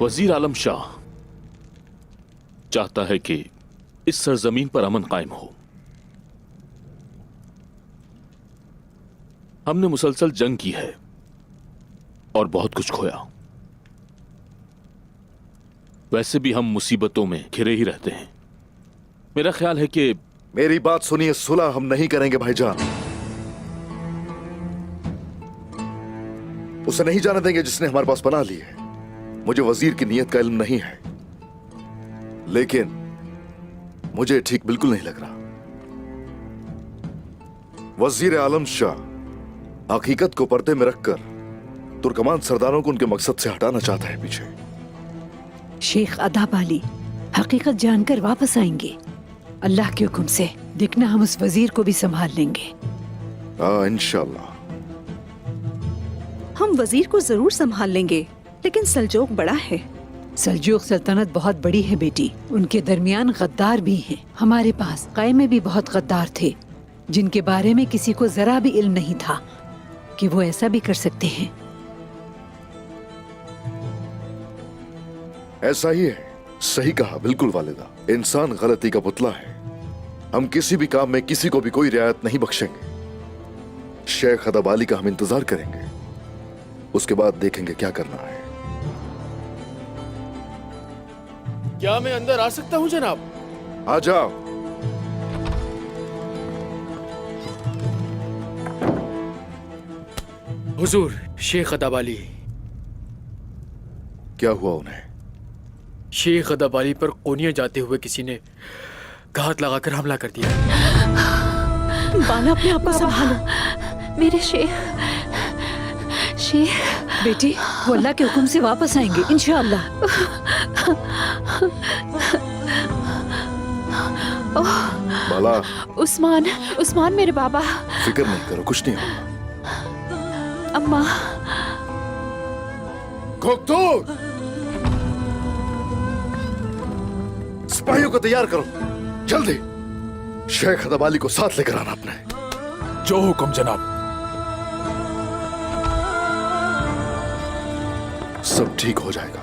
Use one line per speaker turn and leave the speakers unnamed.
वजीर आलम शाह चाहता है कि इस सरजमीन पर अमन कायम हो। हमने मुसलसल जंग की है और बहुत कुछ खोया। वैसे भी हम मुसीबतों में घिरे ही रहते हैं। मेरा ख्याल है कि
मेरी बात सुनिए, सुलह हम नहीं करेंगे भाईजान। उसे नहीं जाने देंगे जिसने हमारे पास पनाह ली है। मुझे वजीर की नीयत का इल्म नहीं है, लेकिन मुझे ठीक बिल्कुल नहीं लग रहा। वजीर आलम शाह हकीकत को पर्दे में रखकर तुर्कमान सरदारों को उनके मकसद से हटाना चाहता है पीछे।
शेख अदाब अली हकीकत जानकर वापस आएंगे। अल्लाह के हुक्म से देखना, हम उस वजीर को भी संभाल लेंगे।
इंशाअल्लाह।
हम वजीर को जरूर संभाल लेंगे, लेकिन सल्जोक बड़ा है।
सल्जूक सल्तनत बहुत बड़ी है बेटी। उनके दरमियान गद्दार भी हैं। हमारे पास कायमे भी बहुत गद्दार थे, जिनके बारे में किसी को जरा भी इल्म नहीं था कि वो ऐसा भी कर सकते हैं।
ऐसा ही है, सही कहा बिल्कुल वालिदा। इंसान गलती का पुतला है। हम किसी भी काम में किसी को भी कोई रियायत नहीं बख्शेंगे। शेख अदब अली का हम इंतजार करेंगे, उसके बाद देखेंगे क्या करना है।
क्या मैं अंदर आ सकता हूं जनाब?
आ जाओ।
हुजूर, शेख अदब अली।
क्या हुआ उन्हें?
शेख अदब अली पर कोनिया जाते हुए किसी ने घात लगाकर हमला कर दिया।
बाला, अपने आप को संभालो।
मेरे शेख बेटी, वो अल्लाह के हुक्म से वापस आएंगे इंशाअल्लाह।
बाला,
उस्मान मेरे बाबा।
फिक्र नहीं करो, कुछ नहीं होगा।
अम्मा।
कोकतूर, सिपाहियों को तैयार करो जल्दी। शेख अदब अली को साथ लेकर आना अपने।
जो हुक्म जनाब।
सब ठीक हो जाएगा।